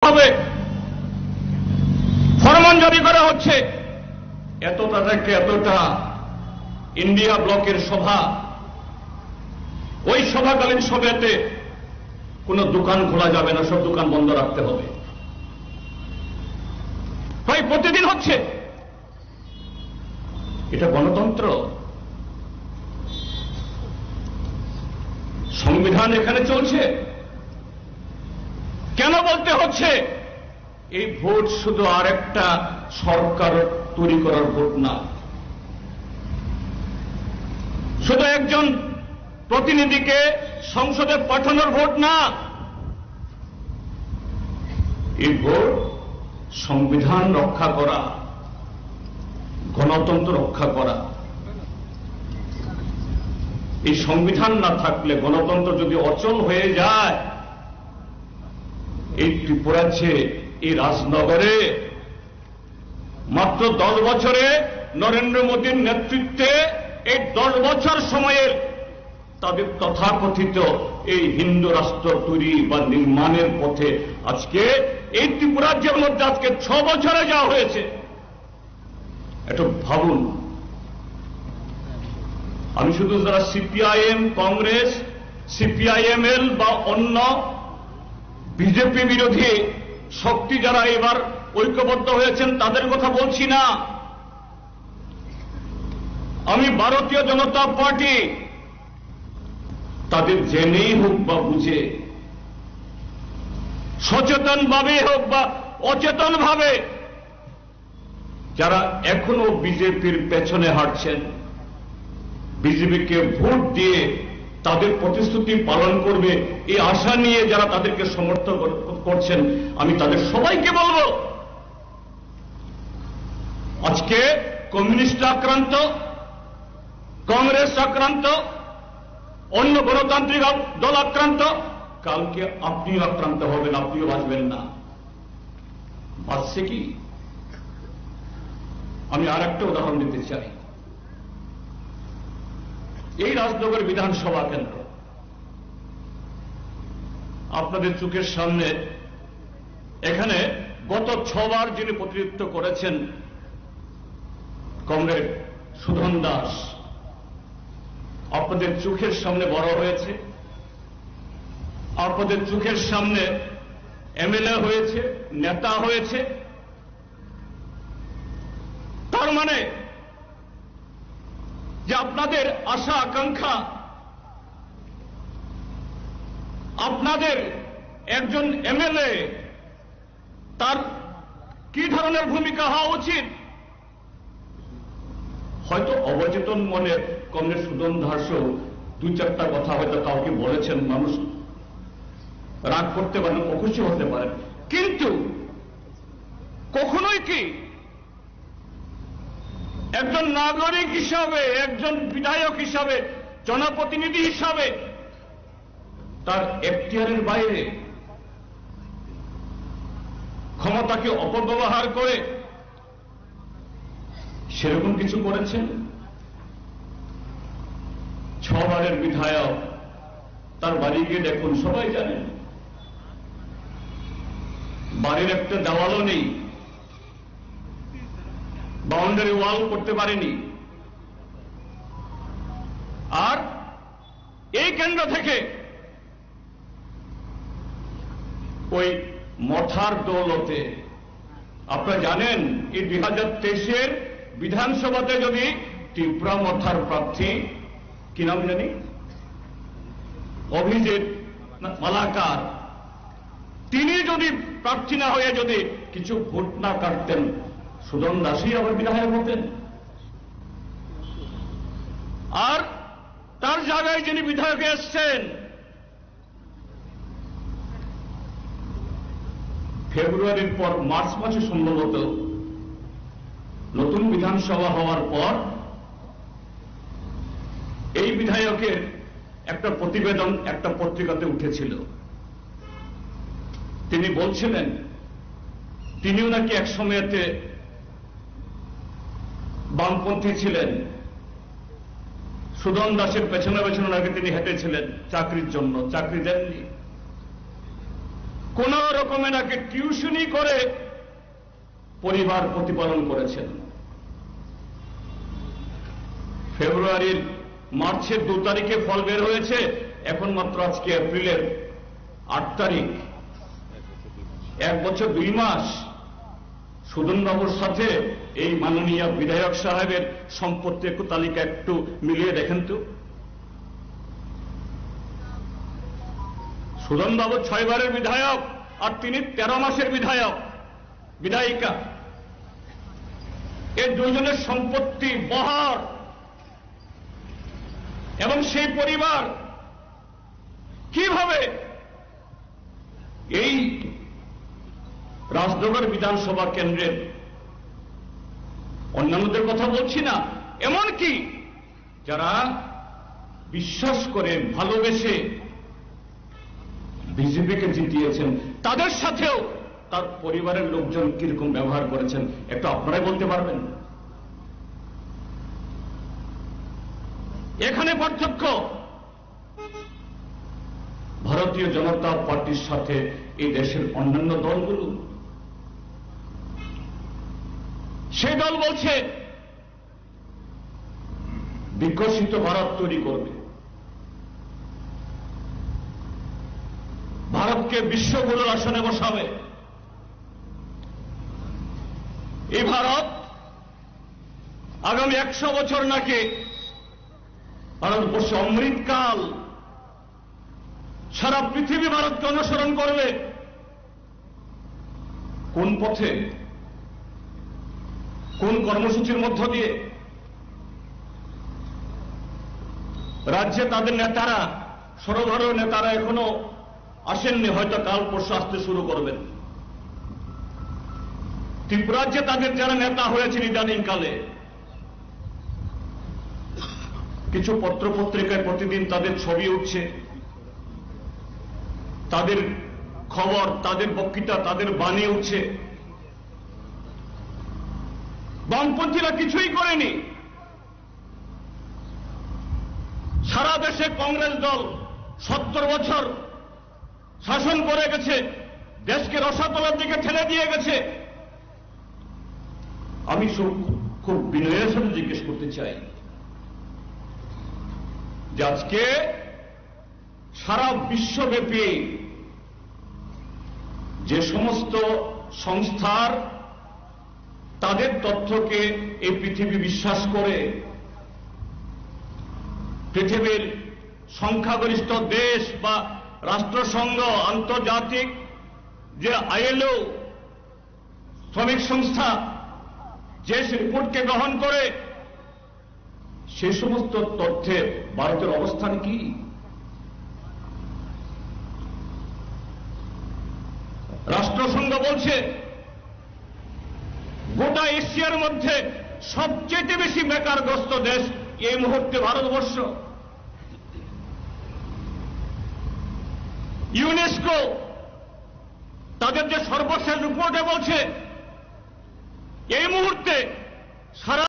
হবে ফরমান জারি করা হচ্ছে। এতটা থেকে এতটা ইন্ডিয়া ব্লকের সভা, ওই সভাকালীন সভাতে কোনো দোকান খোলা যাবে না, সব দোকান বন্ধ রাখতে হবে। প্রায় প্রতিদিন হচ্ছে। এটা গণতন্ত্র? সংবিধান এখানে চলছে। কেন বলতে হচ্ছে এই ভোট শুধু আরেকটা সরকার তৈরি করার ভোট না, শুধু একজন প্রতিনিধিকে সংসদে পাঠানোর ভোট না, এই ভোট সংবিধান রক্ষা করা, গণতন্ত্র রক্ষা করা। এই সংবিধান না থাকলে, গণতন্ত্র যদি অচল হয়ে যায়, এই ত্রিপুরাচ্ছে এই রাজনগরে মাত্র 10 বছরে নরেন্দ্র মোদীর নেতৃত্বে এই 10 বছর সময়ের তাদের তথাকথিত এই হিন্দু রাষ্ট্র তৈরি বা নির্মাণের পথে আজকে এই ত্রিপুরাজ্যের মধ্যে আজকে 6 বছরে যাওয়া হয়েছে। একটু ভাবুন। আমি শুধু যারা সিপিআইএম, কংগ্রেস, সিপিআইএমএল বা অন্য বিজেপি বিরোধী শক্তি যারা এবার ঐক্যবদ্ধ হয়েছেন তাদের কথা বলছি না। আমি ভারতীয় জনতা পার্টি তাদের জেনেই হোক বা বুঝে, সচেতনভাবে হোক বা অচেতনভাবে, যারা এখনো বিজেপির পেছনে হাঁটছেন, বিজেপিকে ভোট দিয়ে তাদের প্রতিশ্রুতি পালন করবে এই আশা নিয়ে যারা তাদেরকে সমর্থন করছেন, আমি তাদের সবাইকে বলবো, আজকে কমিউনিস্ট আক্রান্ত, কংগ্রেস আক্রান্ত, অন্য গণতান্ত্রিক দল আক্রান্ত, কালকে আপনিও আক্রান্ত হবেন, আপনিও বাঁচবেন না। বাঁচছে কি? আমি আর একটা উদাহরণ দিতে চাই। এই রাজনগর বিধানসভা কেন্দ্র আপনাদের চোখের সামনে, এখানে গত 6 বার যিনি প্রতিনিধিত্ব করেছেন কমরেড সুধন দাস, আপনাদের চোখের সামনে বড় হয়েছে, আপনাদের চোখের সামনে এমএলএ হয়েছে, নেতা হয়েছে। তার মানে যে আপনাদের আশা আকাঙ্ক্ষা, আপনাদের একজন এমএলএ তার কি ধরনের ভূমিকা হওয়া উচিত, হয়তো অবচেতন মনে কমরেড সুধন দাসও 2-4টা কথা হয়তো কাউকে বলেছেন, মানুষ রাগ করতে পারেন, অখুশি হতে পারেন, কিন্তু কখনোই কি একজন নাগরিক হিসাবে, একজন বিধায়ক হিসাবে, জনপ্রতিনিধি হিসাবে তার এখতিয়ারের বাইরে ক্ষমতাকে অপব্যবহার করে সেরকম কিছু করেছেন? 6 বারের বিধায়ক, তার বাড়ি গিয়ে দেখুন, সবাই জানেন, বাড়ির একটা দেওয়ালও নেই, বাউন্ডারি ওয়াল করতে পারেনি। আর এই কেন্দ্র থেকে ওই মথার দৌলতে, আপনারা জানেন এই 2023-এর বিধানসভাতে যদি ত্রিপুরা মথার প্রার্থী, কি নাম জানি, অভিজিৎ মালাকার, তিনি যদি প্রার্থী না হয়ে যদি কিছু ভোট না কাটতেন, সুধন দাসই আবার বিধায়ক হতেন। আর তার জায়গায় যিনি বিধায়কে এসছেন, ফেব্রুয়ারির পর মার্চ মাসে সম্ভবত নতুন বিধানসভা হওয়ার পর এই বিধায়কের একটা প্রতিবেদন একটা পত্রিকাতে উঠেছিল। তিনি বলছিলেন তিনিও নাকি এক সময়েতে বামপন্থী ছিলেন, সুধন দাসের পেছনে পেছনে নাকি তিনি হেঁটেছিলেন চাকরির জন্য, চাকরি দেননি। কোন রকমে নাকি টিউশনি করে পরিবার প্রতিপালন করেছেন। মার্চের 2 তারিখে ফল বের হয়েছে, এখন মাত্র আজকে এপ্রিলের 8 তারিখ, 1 বছর 2 মাস। সুদনবাবুর সাথে এই মাননীয় বিধায়ক সাহেবের সম্পত্তি একটু তালিকা একটু মিলিয়ে দেখেন তো। সুদনবাবু 6 বারের বিধায়ক আর তিনি 13 মাসের বিধায়িকা। এই দুজনের সম্পত্তি বহার, এবং সেই পরিবার কিভাবে এই রাজনগর বিধানসভা কেন্দ্রের, অন্যান্যদের কথা বলছি না, এমনকি যারা বিশ্বাস করে ভালোবেসে বিজেপিকে জিতিয়েছেন তাদের সাথেও তার পরিবারের লোকজন কিরকম ব্যবহার করেছেন একটু আপনারাই বলতে পারবেন। এখানে পার্থক্য ভারতীয় জনতা পার্টির সাথে এই দেশের অন্যান্য দলগুলো। সেই দল বলছে বিকশিত ভারত তৈরি করবে, ভারতকে বিশ্বগুরুর আসনে বসাবে। এই ভারত আগামী 100 বছর নাকি ভারতবর্ষে অমৃতকাল, সারা পৃথিবী ভারতকে অনুসরণ করবে। কোন পথে, কোন কর্মসূচির মধ্য দিয়ে? রাজ্যে তাদের নেতারা, সর্বভারতীয় নেতারা এখনো আসেননি, হয়তো কাল পরশু আসতে শুরু করবেন। ত্রিপুরাজ্যে তাদের যারা নেতা হয়েছেন ইদানিংকালে, কিছু পত্রপত্রিকায় প্রতিদিন তাদের ছবি উঠছে, তাদের খবর, তাদের বক্তৃতা, তাদের বাণী উঠছে। বামপন্থীরা কিছুই করেনি। সারা দেশে কংগ্রেস দল 70 বছর শাসন করে গেছে, দেশকে রসাতলের দিকে ঠেলে দিয়ে গেছে। আমি খুব বিনয়ের সাথে জিজ্ঞেস করতে চাই যে আজকে সারা বিশ্বব্যাপী যে সমস্ত সংস্থার তাদের তথ্যকে এই পৃথিবী বিশ্বাস করে, পৃথিবীর সংখ্যাগরিষ্ঠ দেশ বা রাষ্ট্রসংঘ, আন্তর্জাতিক যে ILO শ্রমিক সংস্থা যে রিপোর্টকে গ্রহণ করে, সে সমস্ত তথ্যে ভারতের অবস্থান কি? রাষ্ট্রসংঘ বলছে গোটা এশিয়ার মধ্যে সবচেয়ে বেশি বেকারগ্রস্ত দেশ এই মুহূর্তে ভারতবর্ষ। ইউনেস্কো তাদের যে সর্বশেষ রিপোর্টে বলছে এই মুহূর্তে সারা